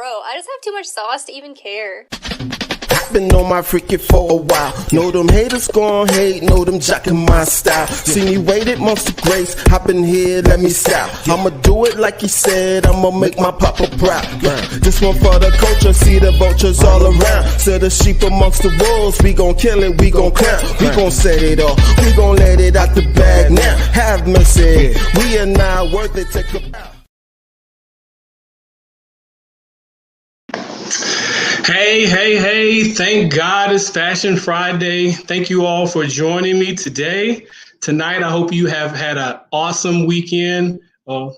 Bro, I just have too much sauce to even care. Been on my freaking for a while. Know them haters gon' hate, know them jacking my style. See me waited months of grace, hop in here, let me style. I'ma do it like he said, I'ma make my papa proud. This one for the culture, see the vultures all around. So the sheep amongst the wolves, we gon' kill it, we gon' clown. We gon' set it off, we gon' let it out the bag now. Have mercy, we are not worth it, take a bow. Hey, thank God it's Fashion Friday. Thank you all for joining me today. Tonight, I hope you have had an awesome weekend.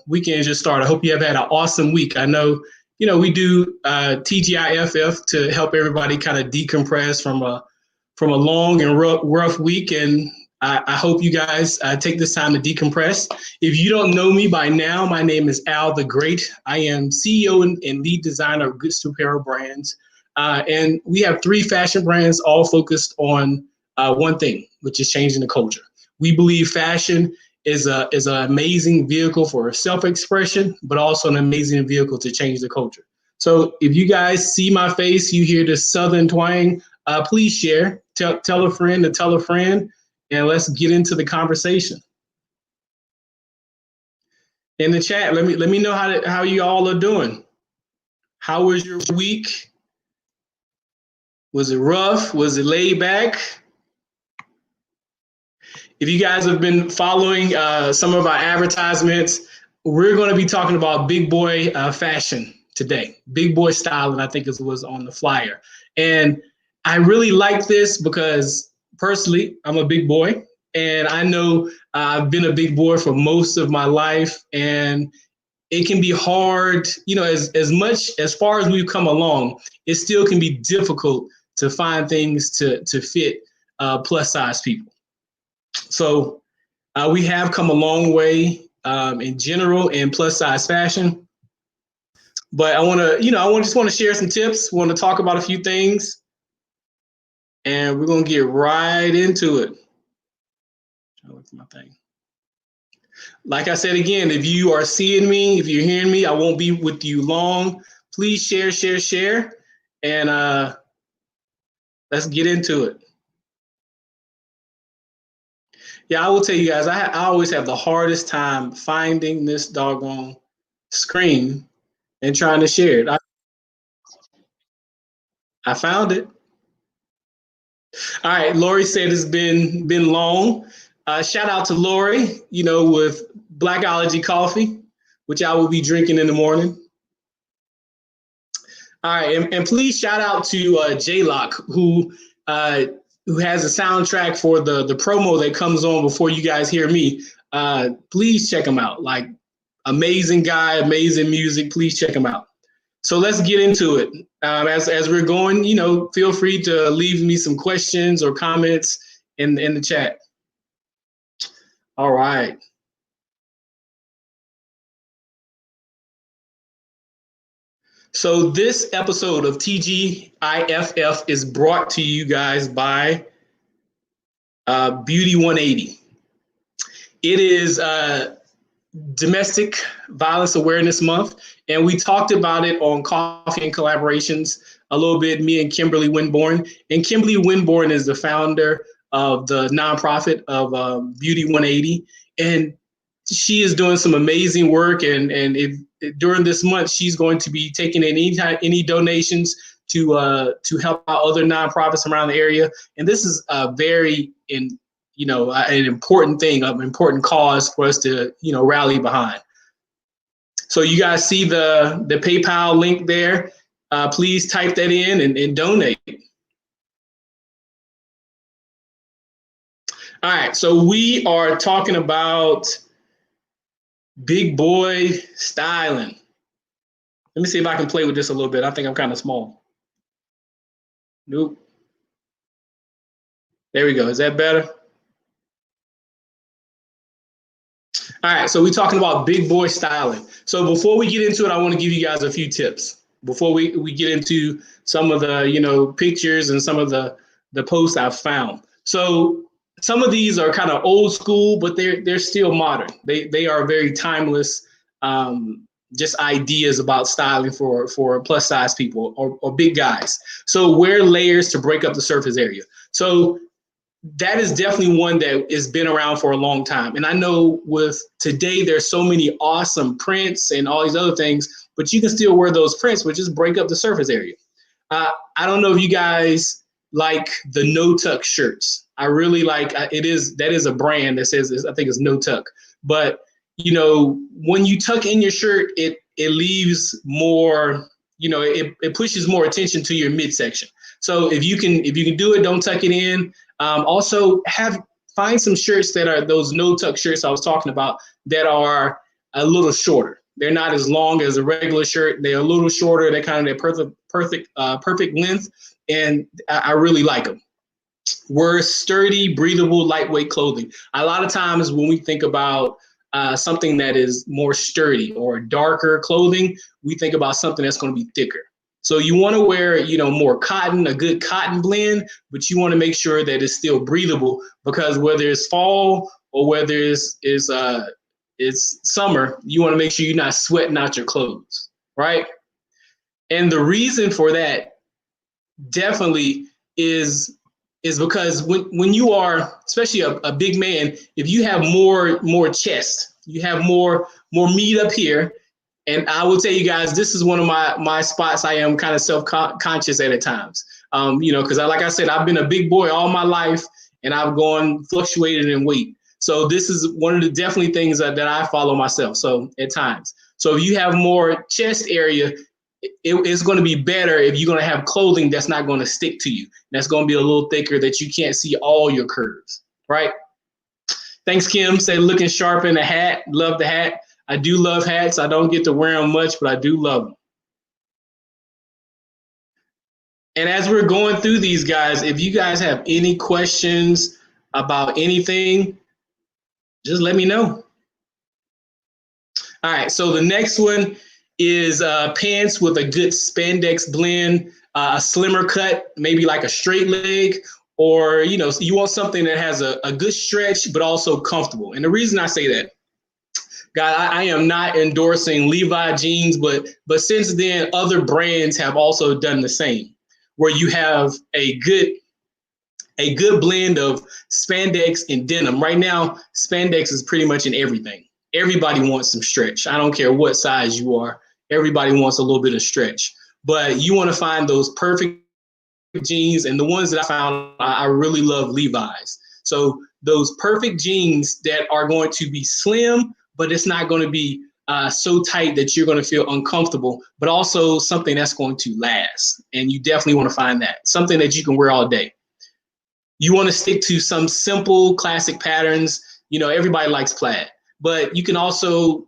Weekend just started. I hope you have had an awesome week. I know, we do TGIFF to help everybody kind of decompress from a long and rough week. And I hope you guys take this time to decompress. If you don't know me by now, my name is Al the Great. I am CEO and lead designer of Good Apparel Brands. And we have 3 fashion brands all focused on one thing, which is changing the culture. We believe fashion is an amazing vehicle for self-expression, but also an amazing vehicle to change the culture. So if you guys see my face, you hear the Southern twang, please share, tell a friend to tell a friend, and let's get into the conversation. In the chat, let me know how you all are doing. How was your week? Was it rough? Was it laid back? If you guys have been following some of our advertisements, we're going to be talking about big boy fashion today. Big boy styling, I think was on the flyer. And I really like this because personally, I'm a big boy. And I know I've been a big boy for most of my life. And it can be hard, as far as we've come along, it still can be difficult to find things to fit plus size people. So we have come a long way in general in plus size fashion. But I just want to share some tips. Want to talk about a few things. And we're going to get right into it. My thing. Like I said again, if you are seeing me, if you're hearing me, I won't be with you long. Please share, and let's get into it. Yeah, I will tell you guys, I always have the hardest time finding this doggone screen and trying to share it. I found it. All right, Lori said it's been long. Shout out to Lori, with Blackology coffee, which I will be drinking in the morning. All right, and please shout out to J-Lock, who has a soundtrack for the promo that comes on before you guys hear me. Please check him out. Like, amazing guy, amazing music. Please check him out. So let's get into it. As we're going, feel free to leave me some questions or comments in the chat. All right. So this episode of TGIFF is brought to you guys by Beauty 180. It is Domestic Violence Awareness Month, and we talked about it on Coffee and Collaborations a little bit, me and Kimberly Winborn. And Kimberly Winborn is the founder of the nonprofit of Beauty 180, and she is doing some amazing work. And during this month, she's going to be taking any donations to help out other nonprofits around the area. And this is an important thing, an important cause for us to, rally behind. So you guys see the PayPal link there. Please type that in and donate. All right, so we are talking about big boy styling. Let me see if I can play with this a little bit. I think I'm kind of small. Nope. There we go. Is that better? All right, so we're talking about big boy styling. So before we get into it, I want to give you guys a few tips before we get into some of the pictures and some of the posts I've found. So some of these are kind of old school, but they're still modern. They are very timeless just ideas about styling for plus size people or big guys. So wear layers to break up the surface area. So that is definitely one that has been around for a long time. And I know with today, there's so many awesome prints and all these other things, but you can still wear those prints, but just break up the surface area. I don't know if you guys like the no tuck shirts. I really like that is a brand that says, I think it's no tuck, but when you tuck in your shirt, it leaves more, it pushes more attention to your midsection. So if you can do it, don't tuck it in. Also find some shirts that are those no tuck shirts I was talking about that are a little shorter. They're not as long as a regular shirt. They're a little shorter. They're kind of their perfect length. And I really like them. Wear sturdy, breathable, lightweight clothing. A lot of times when we think about something that is more sturdy or darker clothing, we think about something that's going to be thicker. So you want to wear, more cotton, a good cotton blend, but you want to make sure that it's still breathable, because whether it's fall or whether it's summer, you want to make sure you're not sweating out your clothes, right? And the reason for that definitely is because when you are, especially a big man, if you have more chest, you have more meat up here. And I will tell you guys, this is one of my spots I am kind of self-conscious at times. Because like I said, I've been a big boy all my life, and I've fluctuated in weight. So this is one of the definitely things that I follow myself. So at times, so if you have more chest area, it's going to be better if you're going to have clothing that's not going to stick to you. That's going to be a little thicker that you can't see all your curves, right? Thanks, Kim. Say looking sharp in the hat. Love the hat. I do love hats. I don't get to wear them much, but I do love them. And as we're going through these, guys, if you guys have any questions about anything, just let me know. All right, so the next one is pants with a good spandex blend, a slimmer cut, maybe like a straight leg, or, you want something that has a good stretch, but also comfortable. And the reason I say that, God, I am not endorsing Levi jeans, but since then, other brands have also done the same, where you have a good blend of spandex and denim. Right now, spandex is pretty much in everything. Everybody wants some stretch. I don't care what size you are. Everybody wants a little bit of stretch. But you want to find those perfect jeans, and the ones that I found, I really love Levi's. So those perfect jeans that are going to be slim, but it's not going to be so tight that you're going to feel uncomfortable, but also something that's going to last. And you definitely want to find that. Something that you can wear all day. You want to stick to some simple classic patterns. Everybody likes plaid, but you can also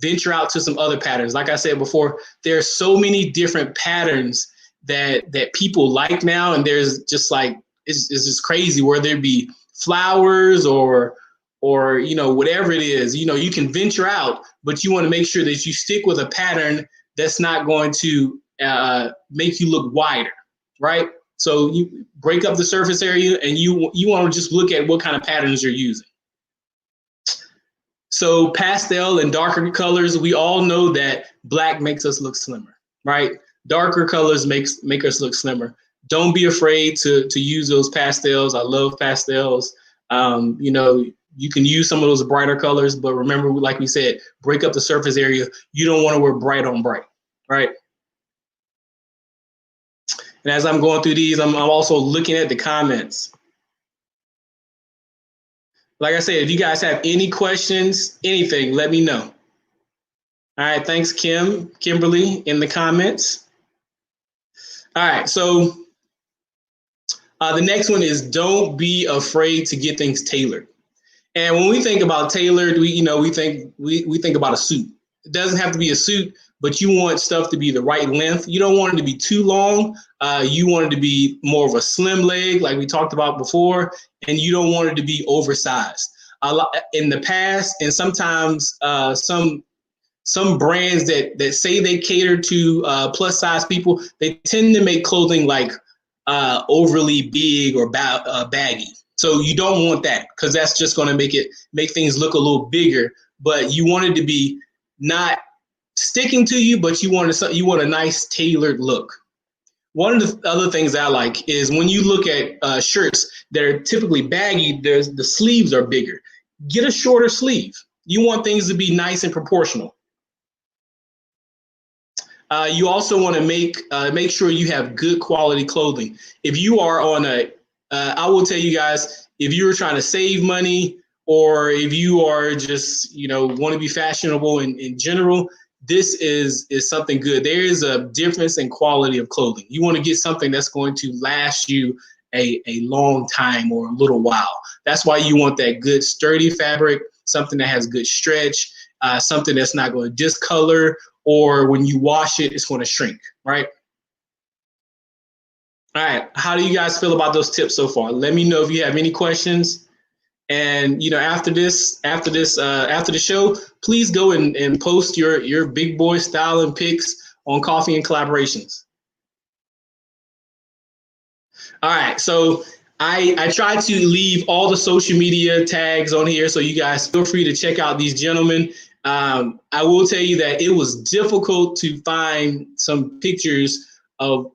venture out to some other patterns. Like I said before, there are so many different patterns that people like now. And there's just like, it's just crazy, whether it be flowers or whatever it is, you can venture out, but you want to make sure that you stick with a pattern that's not going to make you look wider, right? So you break up the surface area, and you want to just look at what kind of patterns you're using. So pastel and darker colors, we all know that black makes us look slimmer, right? Darker colors make us look slimmer. Don't be afraid to use those pastels. I love pastels. You can use some of those brighter colors, but remember, like we said, break up the surface area. You don't want to wear bright on bright, right? And as I'm going through these, I'm also looking at the comments. Like I said, if you guys have any questions, anything, let me know. All right, thanks, Kimberly, in the comments. All right, so the next one is don't be afraid to get things tailored. And when we think about tailored, we think about a suit. It doesn't have to be a suit, but you want stuff to be the right length. You don't want it to be too long. You want it to be more of a slim leg, like we talked about before, and you don't want it to be oversized. In the past, and sometimes some brands that say they cater to plus size people, they tend to make clothing like overly big or baggy. So you don't want that, because that's just going to make things look a little bigger. But you want it to be not sticking to you, but you want a nice tailored look. One of the other things I like is when you look at shirts that are typically baggy, the sleeves are bigger. Get a shorter sleeve. You want things to be nice and proportional. You also want to make sure you have good quality clothing. If you are on I will tell you guys, if you're trying to save money, or if you are just want to be fashionable in general, this is something good. There is a difference in quality of clothing. You want to get something that's going to last you a long time or a little while. That's why you want that good sturdy fabric, something that has good stretch, something that's not going to discolor, or when you wash it, it's going to shrink, right? All right, how do you guys feel about those tips so far? Let me know if you have any questions. And after the show, please go and post your big boy styling pics on Coffee and Collaborations. All right, so I try to leave all the social media tags on here, so you guys feel free to check out these gentlemen. I will tell you that it was difficult to find some pictures of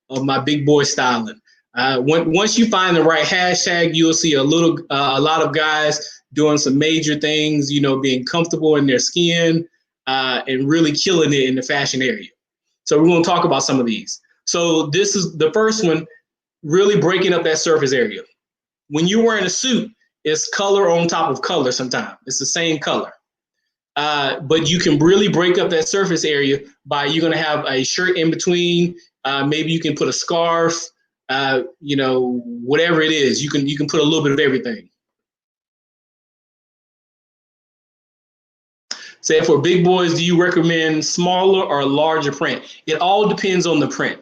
my big boy styling. Once you find the right hashtag, you'll see a lot of guys doing some major things, being comfortable in their skin and really killing it in the fashion area. So we're going to talk about some of these. So this is the first one, really breaking up that surface area. When you're wearing a suit, it's color on top of color sometimes. It's the same color. But you can really break up that surface area by, you're going to have a shirt in between. Maybe you can put a scarf, whatever it is. You can put a little bit of everything. Say, for big boys, do you recommend smaller or larger print? It all depends on the print.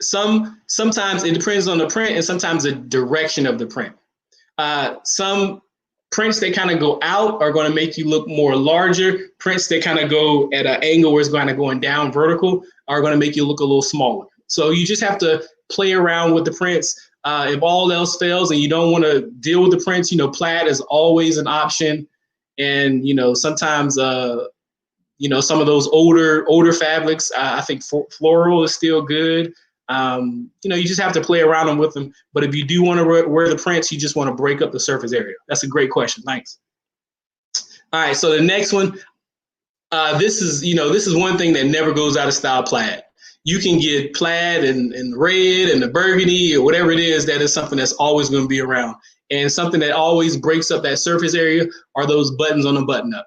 Sometimes it depends on the print, and sometimes the direction of the print. Some prints that kind of go out are going to make you look more larger. Prints that kind of go at an angle where it's kind of going down vertical are going to make you look a little smaller. So you just have to play around with the prints. If all else fails and you don't want to deal with the prints, plaid is always an option. And sometimes some of those older fabrics, I think floral is still good. You just have to play around with them. But if you do want to wear the prints, you just want to break up the surface area. That's a great question. Thanks. All right. So the next one, this is one thing that never goes out of style: plaid. You can get plaid and red and the burgundy or whatever it is. That is something that's always going to be around. And something that always breaks up that surface area are those buttons on the button up.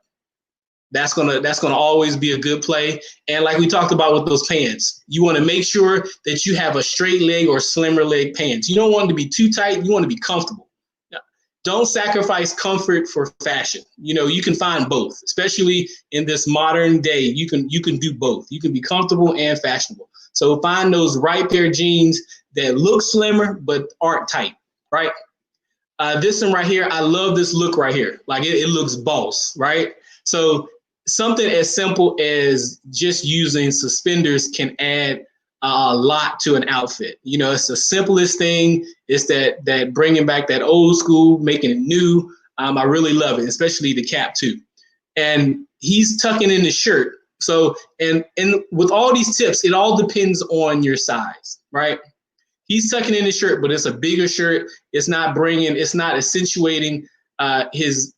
That's gonna always be a good play. And like we talked about with those pants, you want to make sure that you have a straight leg or slimmer leg pants. You don't want it to be too tight. You want to be comfortable. Don't sacrifice comfort for fashion. You can find both, especially in this modern day. You can do both. You can be comfortable and fashionable. So find those right pair of jeans that look slimmer but aren't tight, right? This one right here, I love this look right here. Like it looks boss, right? So something as simple as just using suspenders can add a lot to an outfit. It's the simplest thing. It's that bringing back that old school, making it new. I really love it, especially the cap too. And he's tucking in the shirt. So, and with all these tips, it all depends on your size, right? He's tucking in his shirt, but it's a bigger shirt. It's not accentuating his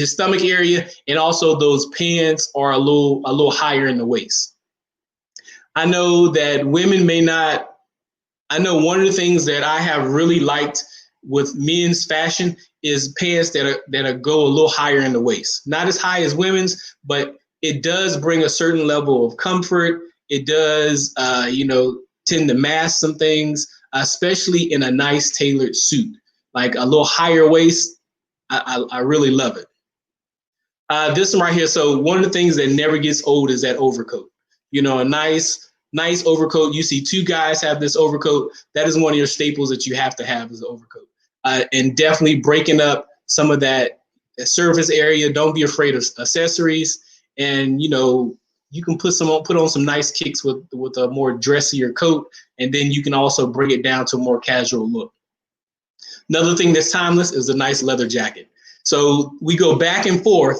stomach area, and also those pants are a little higher in the waist. I know that women may not. I know one of the things that I have really liked with men's fashion is pants that go a little higher in the waist. Not as high as women's, but it does bring a certain level of comfort. It does, tend to mask some things, especially in a nice tailored suit. Like a little higher waist, I really love it. This one right here. So one of the things that never gets old is that overcoat. A nice overcoat. You see two guys have this overcoat. That is one of your staples that you have to have is an overcoat. And definitely breaking up some of that surface area. Don't be afraid of accessories. And, you can put on some nice kicks with a more dressier coat, and then you can also bring it down to a more casual look. Another thing that's timeless is a nice leather jacket. So we go back and forth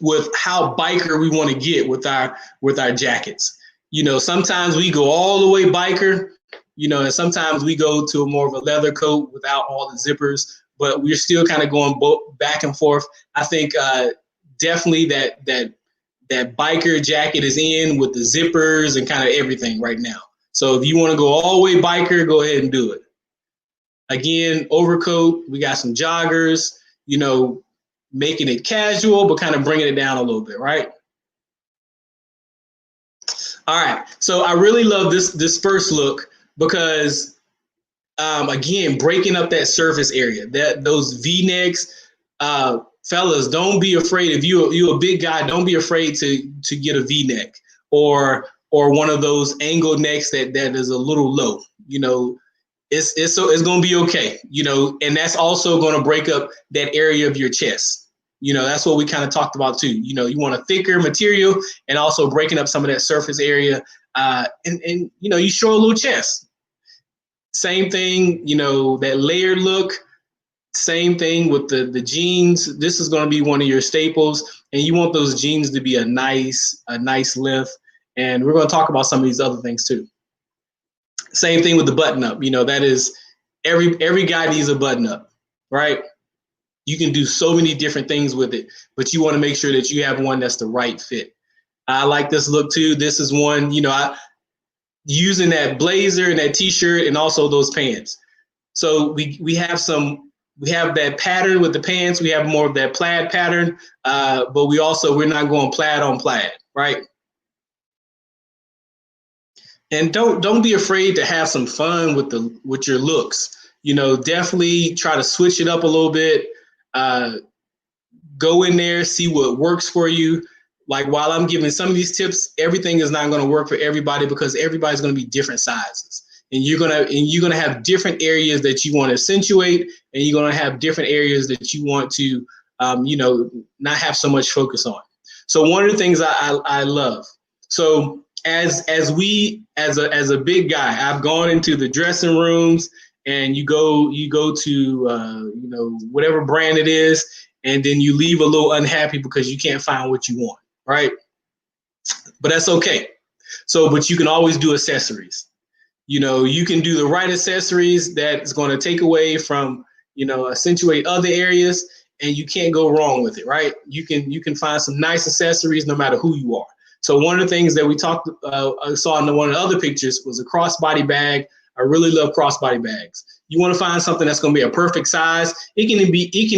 with how biker we want to get with our jackets. You know, sometimes we go all the way biker, you know, and sometimes we go to a more of a leather coat without all the zippers, but we're still kind of going back and forth. I think definitely that biker jacket is in with the zippers and kind of everything right now. So if you want to go all the way biker, go ahead and do it. Again, overcoat, we got some joggers, you know, making it casual, but kind of bringing it down a little bit, right? All right, so I really love this first look because, again, breaking up that surface area, those V-necks, fellas, don't be afraid. If you're a big guy, don't be afraid to get a V-neck or one of those angled necks that is a little low. You know, it's going to be okay. You know, and that's also going to break up that area of your chest. You know, that's what we kind of talked about too. You know, you want a thicker material and also breaking up some of that surface area. And you know, you show a little chest. Same thing, you know, that layered look. Same thing with the jeans. This is going to be one of your staples, and you want those jeans to be a nice length. And we're going to talk about some of these other things too. Same thing with the button up. You know, that is every guy needs a button up, right? You can do so many different things with it, but you want to make sure that you have one that's the right fit. I like this look too. This is one, you know, using that blazer and that t-shirt and also those pants. So we have that pattern with the pants. We have more of that plaid pattern, but we're not going plaid on plaid, right? And don't be afraid to have some fun with your looks. You know, definitely try to switch it up a little bit. Go in there, see what works for you. Like while I'm giving some of these tips, everything is not going to work for everybody because everybody's going to be different sizes. And you're gonna have different areas that you want to accentuate, and you're gonna have different areas that you want to, you know, not have so much focus on. So one of the things I love. So as a big guy, I've gone into the dressing rooms, and you go to you know, whatever brand it is, and then you leave a little unhappy because you can't find what you want, right? But that's okay. So, but you can always do accessories. You know, you can do the right accessories that's going to take away from, you know, accentuate other areas, and you can't go wrong with it, right? You can find some nice accessories no matter who you are. So one of the things that we saw in one of the other pictures was a crossbody bag. I really love crossbody bags. You want to find something that's going to be a perfect size. It can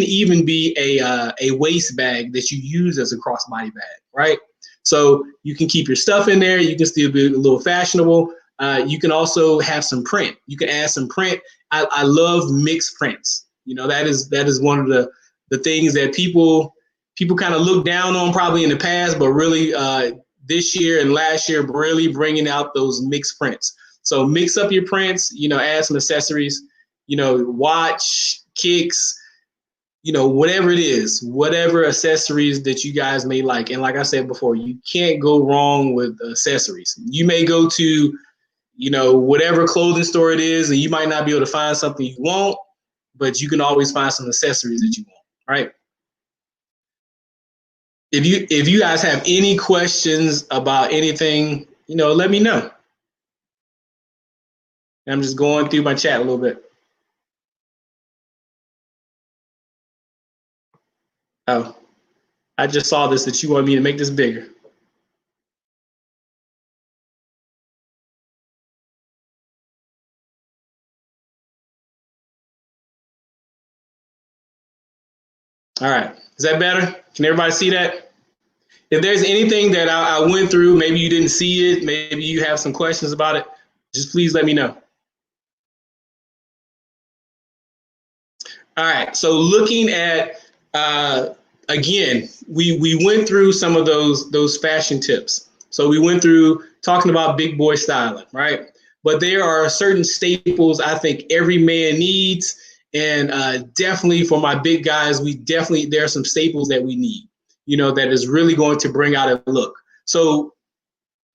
even be a waist bag that you use as a crossbody bag, right? So you can keep your stuff in there. You can still be a little fashionable. You can also have some print. You can add some print. I love mixed prints. You know, that is one of the things that people kind of look down on probably in the past, but really this year and last year really bringing out those mixed prints. So mix up your prints. You know, add some accessories. You know, watch, kicks. You know, whatever it is, whatever accessories that you guys may like. And like I said before, you can't go wrong with accessories. You may go to, you know, whatever clothing store it is, and you might not be able to find something you want, but you can always find some accessories that you want, right? If you guys have any questions about anything, you know, let me know. I'm just going through my chat a little bit. Oh, I just saw this that you want me to make this bigger. All right, is that better? Can everybody see that? If there's anything that I went through, maybe you didn't see it, maybe you have some questions about it, just please let me know. All right, so looking at, again, we went through some of those fashion tips. So we went through talking about big boy styling, right? But there are certain staples I think every man needs. And definitely for my big guys, there are some staples that we need, you know, that is really going to bring out a look. So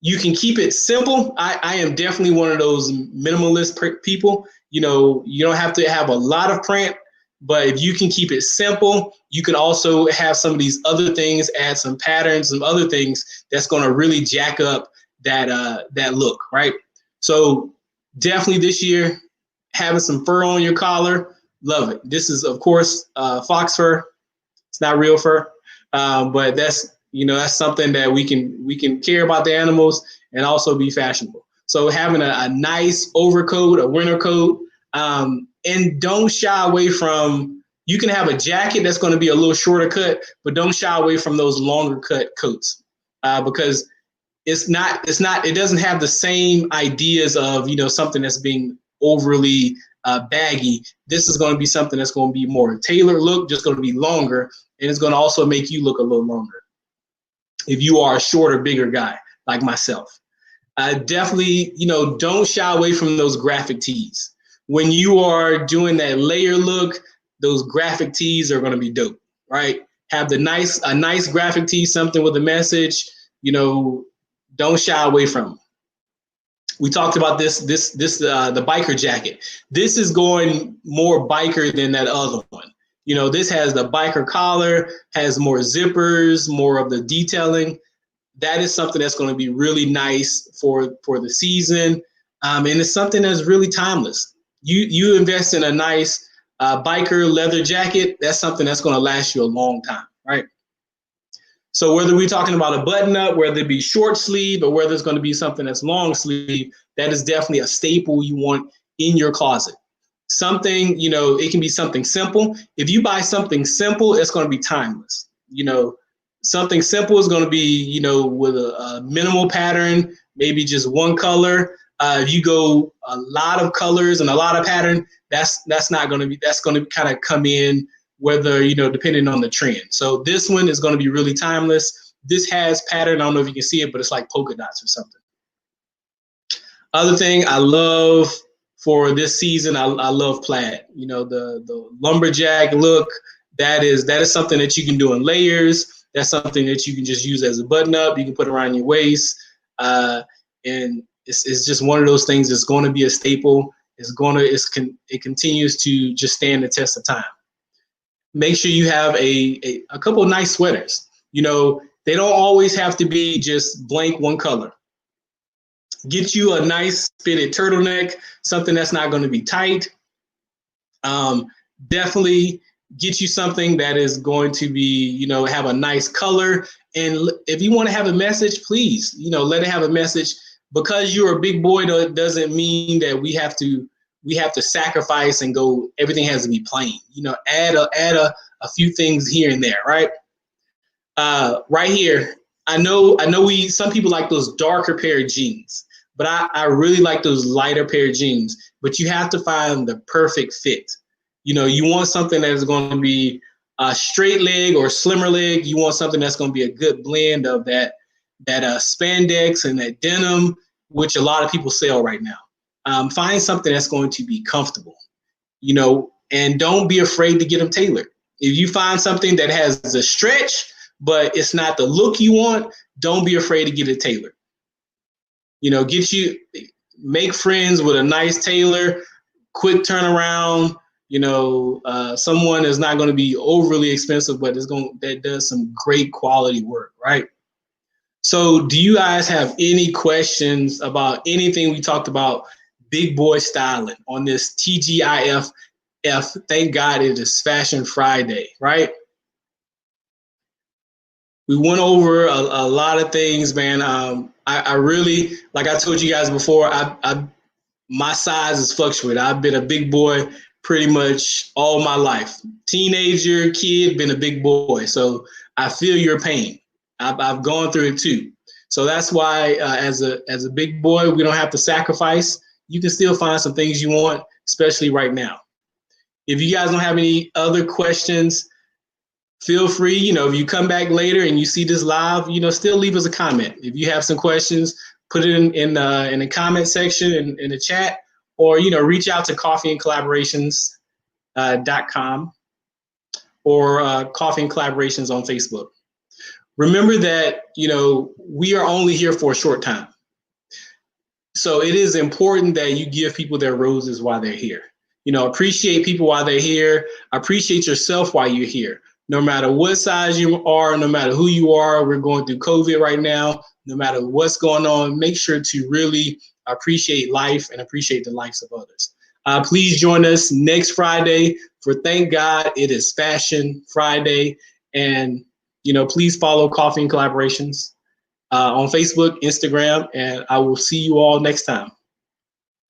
you can keep it simple. I am definitely one of those minimalist people. You know, you don't have to have a lot of print, But if you can keep it simple, you can also have some of these other things, add some patterns, some other things that's going to really jack up that look, right? So definitely this year, having some fur on your collar, love it. This is, of course, fox fur. It's not real fur, but that's something that we can care about the animals and also be fashionable. So having a nice overcoat, a winter coat, and don't shy away from. You can have a jacket that's going to be a little shorter cut, but don't shy away from those longer cut coats because it doesn't have the same ideas of something that's being overly baggy. This is going to be something that's going to be more tailored look, just going to be longer, and it's going to also make you look a little longer if you are a shorter, bigger guy like myself. Definitely, don't shy away from those graphic tees. When you are doing that layer look, those graphic tees are going to be dope, right? Have a nice graphic tee, something with a message. Don't shy away from them. We talked about the biker jacket. This is going more biker than that other one. This has the biker collar, has more zippers, more of the detailing. That is something that's going to be really nice for the season, and it's something that's really timeless. You invest in a nice biker leather jacket, that's something that's going to last you a long time, right? So whether we're talking about a button up, whether it be short sleeve or whether it's going to be something that's long sleeve, that is definitely a staple you want in your closet. Something, it can be something simple. If you buy something simple, it's going to be timeless. Something simple is going to be, with a minimal pattern, maybe just one color. If you go a lot of colors and a lot of pattern, that's going to kind of come in whether, depending on the trend. So this one is going to be really timeless. This has pattern. I don't know if you can see it, but it's like polka dots or something. Other thing I love for this season, I love plaid. The lumberjack look, that is something that you can do in layers. That's something that you can just use as a button up. You can put around your waist. And it's just one of those things that's going to be a staple. It continues to just stand the test of time. Make sure you have a couple of nice sweaters. They don't always have to be just blank one color. Get you a nice fitted turtleneck, something that's not going to be tight. Definitely get you something that is going to be, have a nice color. And if you want to have a message, please, let it have a message. Because you're a big boy doesn't mean that we have to sacrifice and go, everything has to be plain. Add a few things here and there, right? Right here, I know some people like those darker pair of jeans, but I really like those lighter pair of jeans. But you have to find the perfect fit. You want something that is going to be a straight leg or slimmer leg. You want something that's going to be a good blend of that spandex and that denim, which a lot of people sell right now. Find something that's going to be comfortable, and don't be afraid to get them tailored. If you find something that has a stretch, but it's not the look you want, don't be afraid to get it tailored. Make friends with a nice tailor, quick turnaround. Someone is not going to be overly expensive, but that does some great quality work, right? So do you guys have any questions about anything we talked about big boy styling on this TGIF? Thank God it is Fashion Friday, right? We went over a lot of things, man. I really, like I told you guys before, my size has fluctuated. I've been a big boy pretty much all my life. Teenager, kid, been a big boy. So I feel your pain. I've gone through it too. So that's why as a big boy, we don't have to sacrifice. You can still find some things you want, especially right now. If you guys don't have any other questions, feel free, if you come back later and you see this live, still leave us a comment. If you have some questions, put it in the comment section in the chat, or, reach out to coffeeandcollaborations.com or Coffee and Collaborations on Facebook. Remember that, we are only here for a short time. So it is important that you give people their roses while they're here. appreciate people while they're here. Appreciate yourself while you're here. No matter what size you are, no matter who you are, we're going through COVID right now. No matter what's going on, make sure to really appreciate life and appreciate the lives of others. Please join us next Friday for Thank God It Is Fashion Friday. And, please follow Coffee and Collaborations on Facebook, Instagram, and I will see you all next time.